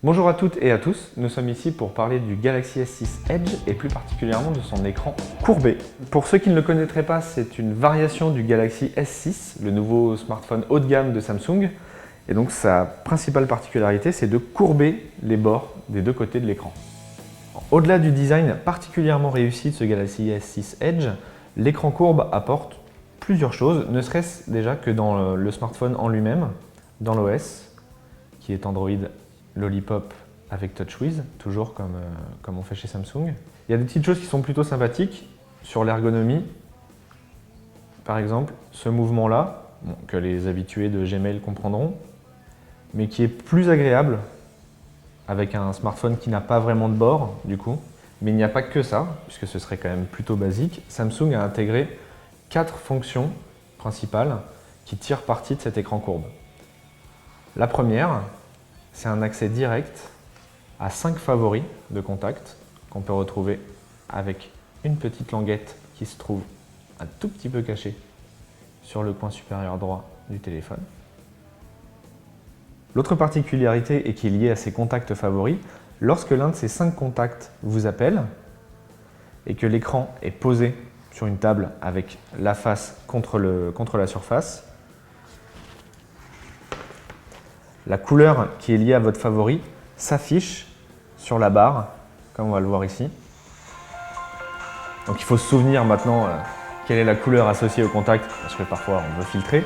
Bonjour à toutes et à tous, nous sommes ici pour parler du Galaxy S6 Edge et plus particulièrement de son écran courbé. Pour ceux qui ne le connaîtraient pas, c'est une variation du Galaxy S6, le nouveau smartphone haut de gamme de Samsung. Et donc sa principale particularité, c'est de courber les bords des deux côtés de l'écran. Au-delà du design particulièrement réussi de ce Galaxy S6 Edge, l'écran courbe apporte plusieurs choses, ne serait-ce déjà que dans le smartphone en lui-même, dans l'OS, qui est Android Lollipop avec TouchWiz, toujours comme on fait chez Samsung. Il y a des petites choses qui sont plutôt sympathiques sur l'ergonomie. Par exemple, ce mouvement-là, que les habitués de Gmail comprendront, mais qui est plus agréable avec un smartphone qui n'a pas vraiment de bord, du coup. Mais il n'y a pas que ça, puisque ce serait quand même plutôt basique. Samsung a intégré 4 fonctions principales qui tirent parti de cet écran courbe. La première, c'est un accès direct à 5 favoris de contact qu'on peut retrouver avec une petite languette qui se trouve un tout petit peu cachée sur le coin supérieur droit du téléphone. L'autre particularité est qui est liée à ces contacts favoris, lorsque l'un de ces 5 contacts vous appelle et que l'écran est posé sur une table avec la face contre la surface, la couleur qui est liée à votre favori s'affiche sur la barre, comme on va le voir ici. Donc il faut se souvenir maintenant quelle est la couleur associée au contact, parce que parfois on veut filtrer.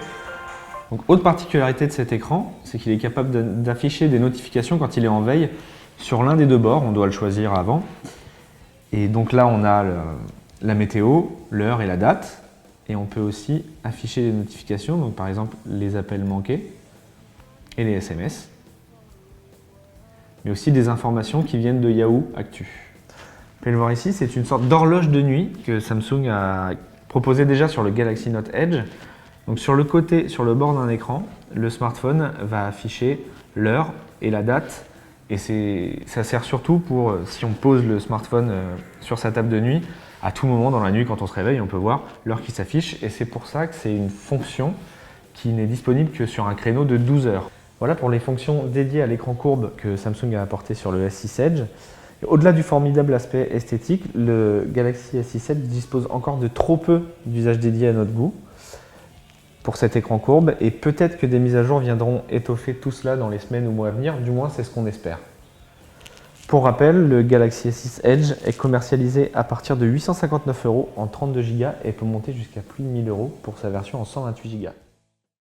Donc, autre particularité de cet écran, c'est qu'il est capable d'afficher des notifications quand il est en veille sur l'un des deux bords, on doit le choisir avant. Et donc là on a la météo, l'heure et la date. Et on peut aussi afficher des notifications, donc par exemple les appels manqués et les SMS, mais aussi des informations qui viennent de Yahoo Actu. Vous pouvez le voir ici, c'est une sorte d'horloge de nuit que Samsung a proposé déjà sur le Galaxy Note Edge. Donc sur le côté, sur le bord d'un écran, le smartphone va afficher l'heure et la date, et ça sert surtout pour, si on pose le smartphone sur sa table de nuit, à tout moment dans la nuit quand on se réveille, on peut voir l'heure qui s'affiche, et c'est pour ça que c'est une fonction qui n'est disponible que sur un créneau de 12 heures. Voilà pour les fonctions dédiées à l'écran courbe que Samsung a apporté sur le S6 Edge. Au-delà du formidable aspect esthétique, le Galaxy S6 Edge dispose encore de trop peu d'usages dédiés à notre goût pour cet écran courbe, et peut-être que des mises à jour viendront étoffer tout cela dans les semaines ou mois à venir, du moins c'est ce qu'on espère. Pour rappel, le Galaxy S6 Edge est commercialisé à partir de 859 € en 32 Go et peut monter jusqu'à plus de 1000 € pour sa version en 128 Go.